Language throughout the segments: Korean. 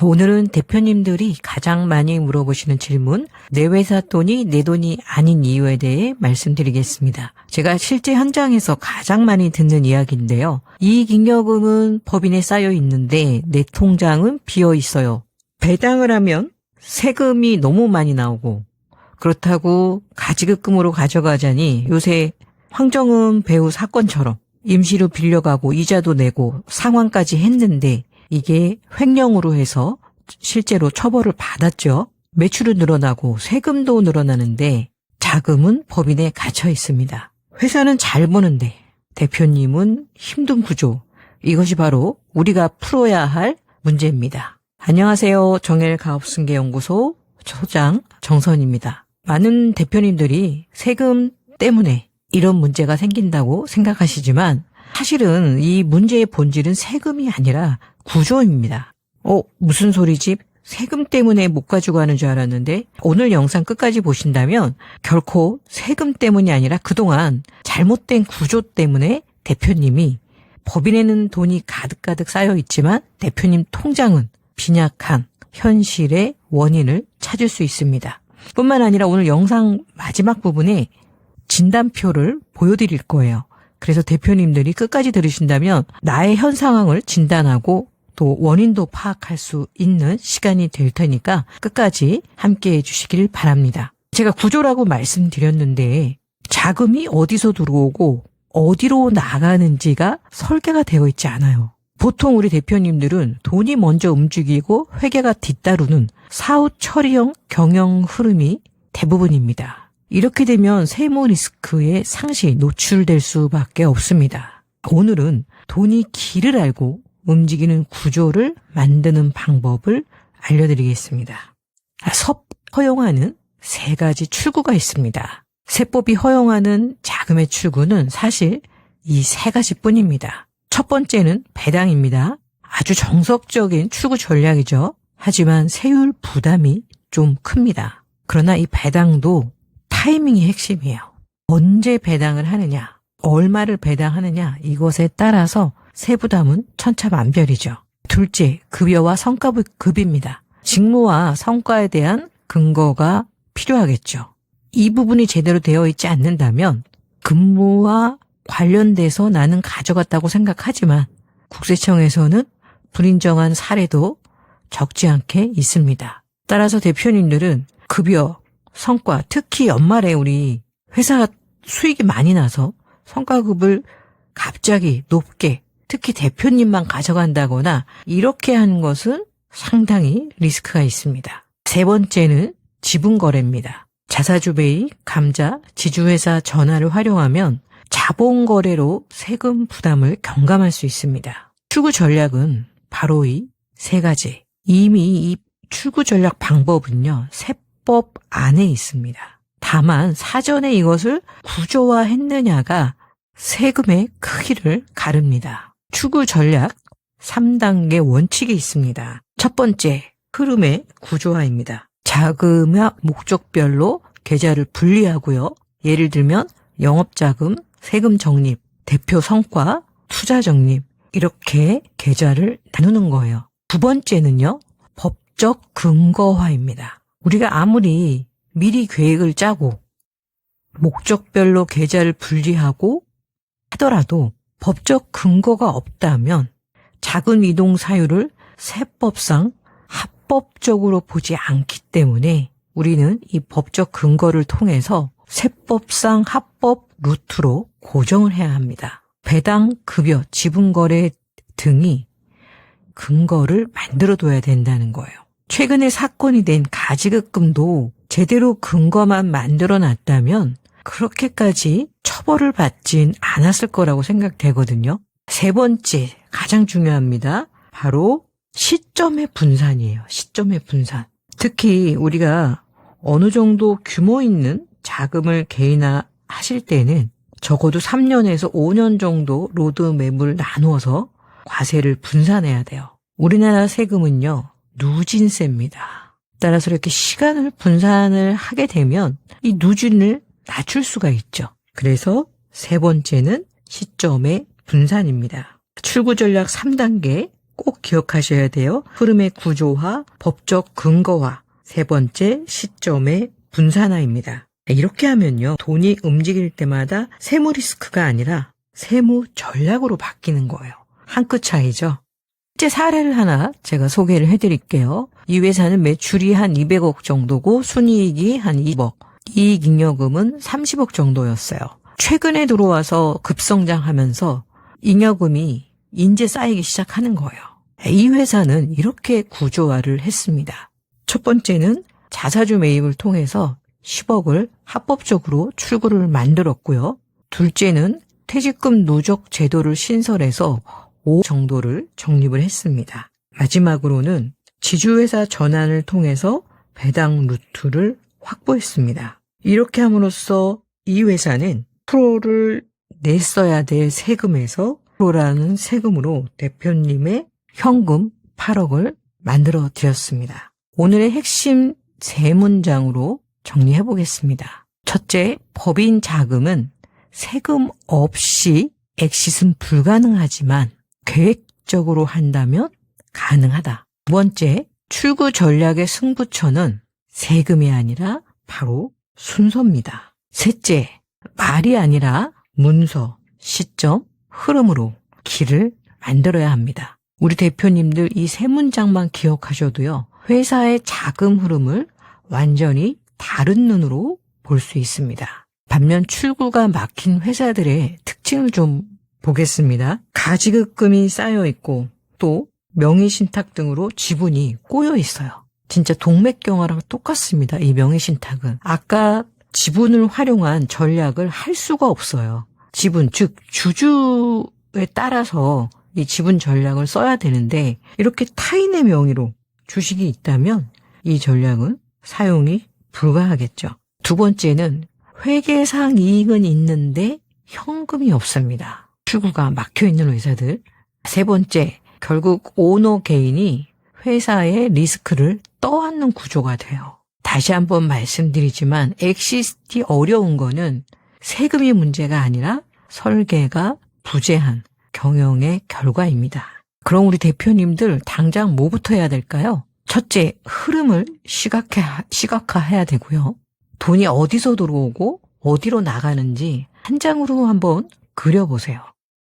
오늘은 대표님들이 가장 많이 물어보시는 질문, 내 회사 돈이 내 돈이 아닌 이유에 대해 말씀드리겠습니다. 제가 실제 현장에서 가장 많이 듣는 이야기인데요. 이익잉여금은 법인에 쌓여 있는데 내 통장은 비어 있어요. 배당을 하면 세금이 너무 많이 나오고 그렇다고 가지급금으로 가져가자니 요새 황정은 배우 사건처럼 임시로 빌려가고 이자도 내고 상환까지 했는데 이게 횡령으로 해서 실제로 처벌을 받았죠. 매출은 늘어나고 세금도 늘어나는데 자금은 법인에 갇혀 있습니다. 회사는 잘 버는데 대표님은 힘든 구조. 이것이 바로 우리가 풀어야 할 문제입니다. 안녕하세요. 정엘가업승계연구소 소장 정선입니다. 많은 대표님들이 세금 때문에 이런 문제가 생긴다고 생각하시지만 사실은 이 문제의 본질은 세금이 아니라 구조입니다. 무슨 소리지? 세금 때문에 못 가지고 가는 줄 알았는데 오늘 영상 끝까지 보신다면 결코 세금 때문이 아니라 그동안 잘못된 구조 때문에 대표님이 법인에는 돈이 가득가득 쌓여 있지만 대표님 통장은 빈약한 현실의 원인을 찾을 수 있습니다. 뿐만 아니라 오늘 영상 마지막 부분에 진단표를 보여드릴 거예요. 그래서 대표님들이 끝까지 들으신다면 나의 현 상황을 진단하고 또 원인도 파악할 수 있는 시간이 될 테니까 끝까지 함께해 주시길 바랍니다. 제가 구조라고 말씀드렸는데 자금이 어디서 들어오고 어디로 나가는지가 설계가 되어 있지 않아요. 보통 우리 대표님들은 돈이 먼저 움직이고 회계가 뒤따르는 사후 처리형 경영 흐름이 대부분입니다. 이렇게 되면 세무 리스크에 상시 노출될 수밖에 없습니다. 오늘은 돈이 길을 알고 움직이는 구조를 만드는 방법을 알려드리겠습니다. 섭 허용하는 3가지 출구가 있습니다. 세법이 허용하는 자금의 출구는 사실 이 3가지 뿐입니다. 첫 번째는 배당입니다. 아주 정석적인 출구 전략이죠. 하지만 세율 부담이 좀 큽니다. 그러나 이 배당도 타이밍이 핵심이에요. 언제 배당을 하느냐, 얼마를 배당하느냐 이것에 따라서 세부담은 천차만별이죠. 둘째, 급여와 성과급입니다. 직무와 성과에 대한 근거가 필요하겠죠. 이 부분이 제대로 되어 있지 않는다면 근무와 관련돼서 나는 가져갔다고 생각하지만 국세청에서는 불인정한 사례도 적지 않게 있습니다. 따라서 대표님들은 급여, 성과, 특히 연말에 우리 회사가 수익이 많이 나서 성과급을 갑자기 높게 특히 대표님만 가져간다거나 이렇게 하는 것은 상당히 리스크가 있습니다. 3번째는 지분거래입니다. 자사주배익, 감자, 지주회사 전화를 활용하면 자본거래로 세금 부담을 경감할 수 있습니다. 출구 전략은 바로 이 3가지. 이미 이 출구 전략 방법은요, 세법 안에 있습니다. 다만 사전에 이것을 구조화했느냐가 세금의 크기를 가릅니다. 출구 전략 3단계 원칙이 있습니다. 첫 번째, 흐름의 구조화입니다. 자금과 목적별로 계좌를 분리하고요. 예를 들면 영업자금, 세금 적립, 대표 성과, 투자 적립 이렇게 계좌를 나누는 거예요. 두 번째는요, 법적 근거화입니다. 우리가 아무리 미리 계획을 짜고 목적별로 계좌를 분리하고 하더라도 법적 근거가 없다면 자금 이동 사유를 세법상 합법적으로 보지 않기 때문에 우리는 이 법적 근거를 통해서 세법상 합법 루트로 고정을 해야 합니다. 배당, 급여, 지분거래 등이 근거를 만들어둬야 된다는 거예요. 최근에 사건이 된 가지급금도 제대로 근거만 만들어놨다면 그렇게까지 처벌을 받진 않았을 거라고 생각되거든요. 3번째, 가장 중요합니다. 바로 시점의 분산이에요. 시점의 분산. 특히 우리가 어느 정도 규모 있는 자금을 개인화하실 때는 적어도 3년에서 5년 정도 로드맵을 나누어서 과세를 분산해야 돼요. 우리나라 세금은요, 누진세입니다. 따라서 이렇게 시간을 분산을 하게 되면 이 누진을 낮출 수가 있죠. 그래서 3번째는 시점의 분산입니다. 출구 전략 3단계 꼭 기억하셔야 돼요. 흐름의 구조화, 법적 근거화, 세 번째 시점의 분산화입니다. 이렇게 하면요, 돈이 움직일 때마다 세무 리스크가 아니라 세무 전략으로 바뀌는 거예요. 한 끗 차이죠. 실제 사례를 하나 제가 소개를 해드릴게요. 이 회사는 매출이 한 200억 정도고 순이익이 한 2억, 이익잉여금은 30억 정도였어요. 최근에 들어와서 급성장하면서 잉여금이 인제 쌓이기 시작하는 거예요. 이 회사는 이렇게 구조화를 했습니다. 첫 번째는 자사주 매입을 통해서 10억을 합법적으로 출구를 만들었고요. 둘째는 퇴직금 누적 제도를 신설해서 5 정도를 적립을 했습니다. 마지막으로는 지주회사 전환을 통해서 배당 루트를 확보했습니다. 이렇게 함으로써 이 회사는 프로를 냈어야 될 세금에서 프로라는 세금으로 대표님의 현금 8억을 만들어 드렸습니다. 오늘의 핵심 세 문장으로 정리해 보겠습니다. 첫째, 법인 자금은 세금 없이 엑싯은 불가능하지만 계획적으로 한다면 가능하다. 두 번째, 출구 전략의 승부처는 세금이 아니라 바로 순서입니다. 셋째, 말이 아니라 문서, 시점, 흐름으로 길을 만들어야 합니다. 우리 대표님들 이 세 문장만 기억하셔도요, 회사의 자금 흐름을 완전히 다른 눈으로 볼 수 있습니다. 반면 출구가 막힌 회사들의 특징을 좀 보겠습니다. 가지급금이 쌓여 있고 또 명의신탁 등으로 지분이 꼬여 있어요. 진짜 동맥경화랑 똑같습니다. 이 명의신탁은. 아까 지분을 활용한 전략을 할 수가 없어요. 지분, 즉 주주에 따라서 이 지분 전략을 써야 되는데 이렇게 타인의 명의로 주식이 있다면 이 전략은 사용이 불가하겠죠. 두 번째는 회계상 이익은 있는데 현금이 없습니다. 출구가 막혀있는 회사들. 세 번째, 결국 오너 개인이 회사의 리스크를 떠안는 구조가 돼요. 다시 한번 말씀드리지만 엑시스트 어려운 거는 세금이 문제가 아니라 설계가 부재한 경영의 결과입니다. 그럼 우리 대표님들 당장 뭐부터 해야 될까요? 첫째, 흐름을 시각화해야 되고요. 돈이 어디서 들어오고 어디로 나가는지 한 장으로 한번 그려보세요.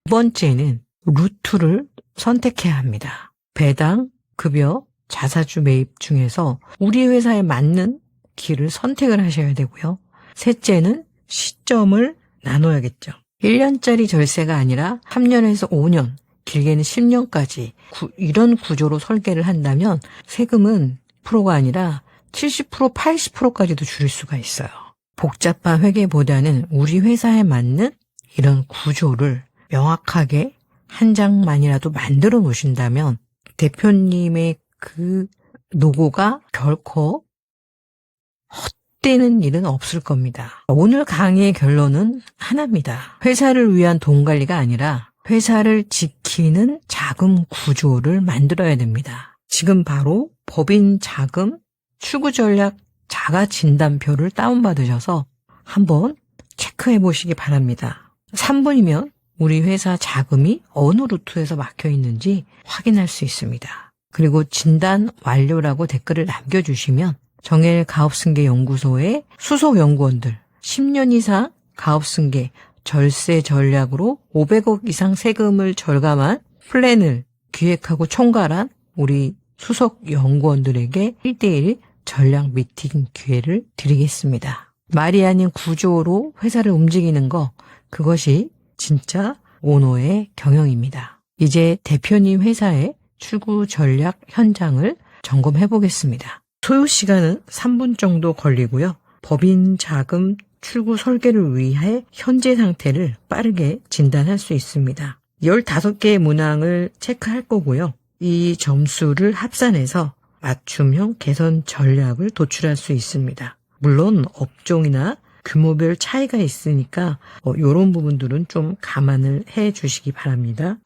두 번째는 루트를 선택해야 합니다. 배당, 급여, 자사주 매입 중에서 우리 회사에 맞는 길을 선택을 하셔야 되고요. 셋째는 시점을 나눠야겠죠. 1년짜리 절세가 아니라 3년에서 5년, 길게는 10년까지 이런 구조로 설계를 한다면 세금은 프로가 아니라 70%, 80%까지도 줄일 수가 있어요. 복잡한 회계보다는 우리 회사에 맞는 이런 구조를 명확하게 한 장만이라도 만들어 놓으신다면 대표님의 그 노고가 결코 헛되는 일은 없을 겁니다. 오늘 강의의 결론은 하나입니다. 회사를 위한 돈 관리가 아니라 회사를 지키는 자금 구조를 만들어야 됩니다. 지금 바로 법인 자금 출구 전략 자가 진단표를 다운받으셔서 한번 체크해 보시기 바랍니다. 3분이면 우리 회사 자금이 어느 루트에서 막혀 있는지 확인할 수 있습니다. 그리고 진단 완료라고 댓글을 남겨주시면 정엘 가업승계 연구소의 수석 연구원들 10년 이상 가업승계 절세 전략으로 500억 이상 세금을 절감한 플랜을 기획하고 총괄한 우리 수석 연구원들에게 1대1 전략 미팅 기회를 드리겠습니다. 말이 아닌 구조로 회사를 움직이는 거, 그것이 진짜 오너의 경영입니다. 이제 대표님 회사의 출구 전략 현장을 점검해 보겠습니다. 소요 시간은 3분 정도 걸리고요. 법인 자금 출구 설계를 위해 현재 상태를 빠르게 진단할 수 있습니다. 15개의 문항을 체크할 거고요. 이 점수를 합산해서 맞춤형 개선 전략을 도출할 수 있습니다. 물론 업종이나 규모별 차이가 있으니까 이런 부분들은 좀 감안을 해 주시기 바랍니다.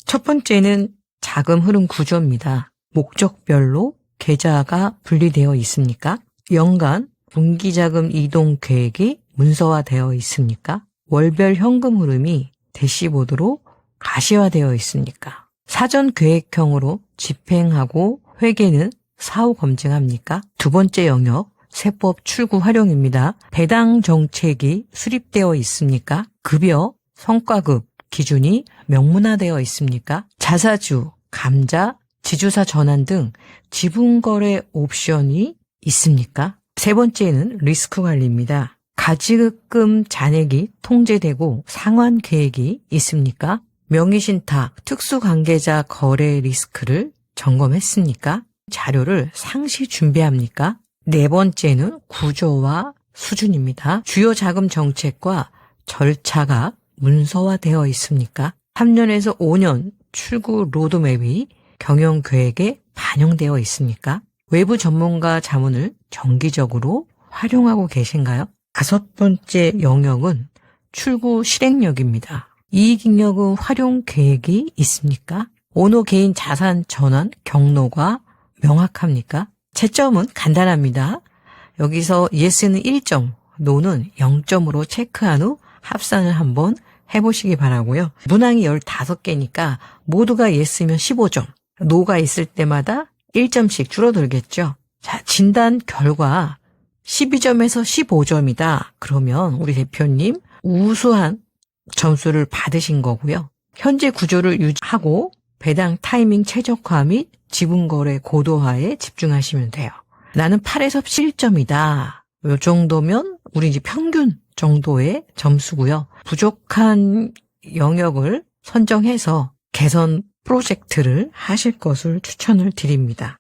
첫 번째는 자금 흐름 구조입니다. 목적별로 계좌가 분리되어 있습니까? 연간 분기자금 이동 계획이 문서화되어 있습니까? 월별 현금 흐름이 대시보드로 가시화되어 있습니까? 사전 계획형으로 집행하고 회계는 사후 검증합니까? 두 번째 영역, 세법 출구 활용입니다. 배당 정책이 수립되어 있습니까? 급여, 성과급 기준이 명문화되어 있습니까? 자사주, 감자, 지주사 전환 등 지분거래 옵션이 있습니까? 세 번째는 리스크 관리입니다. 가지금 잔액이 통제되고 상환 계획이 있습니까? 명의신탁, 특수관계자 거래 리스크를 점검했습니까? 자료를 상시 준비합니까? 네 번째는 구조와 수준입니다. 주요 자금 정책과 절차가 문서화되어 있습니까? 3년에서 5년 출구 로드맵이 경영계획에 반영되어 있습니까? 외부 전문가 자문을 정기적으로 활용하고 계신가요? 다섯 번째 영역은 출구 실행력입니다. 이익잉여금 활용 계획이 있습니까? 오너 개인 자산 전환 경로가 명확합니까? 채점은 간단합니다. 여기서 예스는 1점, 노는 0점으로 체크한 후 합산을 한번 해보시기 바라고요. 문항이 15개니까 모두가 예스면 15점, 노가 있을 때마다 1점씩 줄어들겠죠. 자, 진단 결과 12점에서 15점이다. 그러면 우리 대표님 우수한 점수를 받으신 거고요. 현재 구조를 유지하고 배당 타이밍 최적화 및 지분거래 고도화에 집중하시면 돼요. 나는 8에서 7점이다. 이 정도면 우리 이제 평균 정도의 점수고요. 부족한 영역을 선정해서 개선 프로젝트를 하실 것을 추천을 드립니다.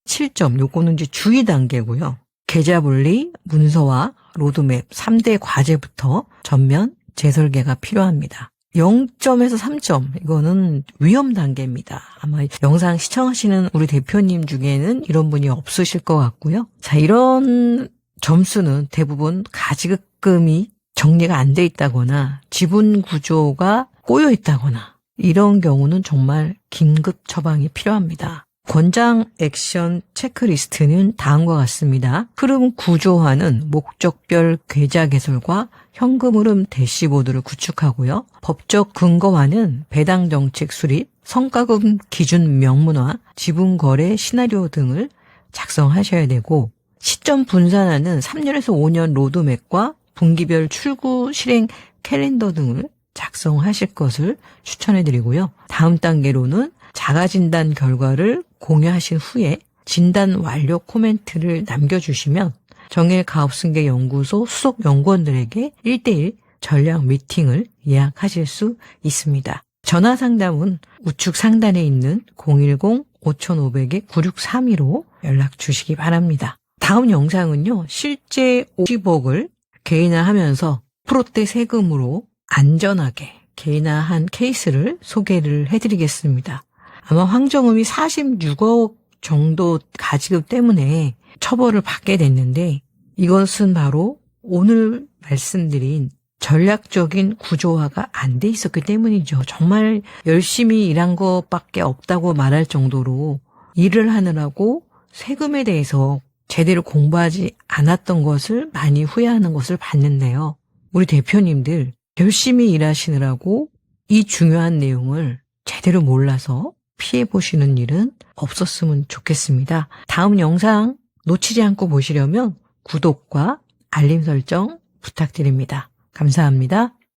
7점, 요거는 이제 주의 단계고요. 계좌 분리, 문서화, 로드맵 3대 과제부터 전면 재설계가 필요합니다. 0점에서 3점, 이거는 위험 단계입니다. 아마 영상 시청하시는 우리 대표님 중에는 이런 분이 없으실 것 같고요. 자, 이런 점수는 대부분 가지금이 정리가 안 돼 있다거나 지분 구조가 꼬여 있다거나 이런 경우는 정말 긴급 처방이 필요합니다. 권장 액션 체크리스트는 다음과 같습니다. 흐름 구조화는 목적별 계좌 개설과 현금 흐름 대시보드를 구축하고요. 법적 근거화는 배당 정책 수립, 성과금 기준 명문화, 지분 거래 시나리오 등을 작성하셔야 되고, 시점 분산하는 3년에서 5년 로드맵과 분기별 출구 실행 캘린더 등을 작성하실 것을 추천해드리고요. 다음 단계로는 자가진단 결과를 공유하신 후에 진단 완료 코멘트를 남겨주시면 정일 가업승계 연구소 수석 연구원들에게 1대1 전략 미팅을 예약하실 수 있습니다. 전화 상담은 우측 상단에 있는 010-5500-9632로 연락 주시기 바랍니다. 다음 영상은요, 실제 50억을 개인화하면서 프로떼 세금으로 안전하게 개인화한 케이스를 소개를 해드리겠습니다. 아마 황정음이 46억 정도 가지금 때문에 처벌을 받게 됐는데, 이것은 바로 오늘 말씀드린 전략적인 구조화가 안 돼 있었기 때문이죠. 정말 열심히 일한 것밖에 없다고 말할 정도로 일을 하느라고 세금에 대해서 제대로 공부하지 않았던 것을 많이 후회하는 것을 봤는데요. 우리 대표님들 열심히 일하시느라고 이 중요한 내용을 제대로 몰라서 피해보시는 일은 없었으면 좋겠습니다. 다음 영상 놓치지 않고 보시려면 구독과 알림 설정 부탁드립니다. 감사합니다.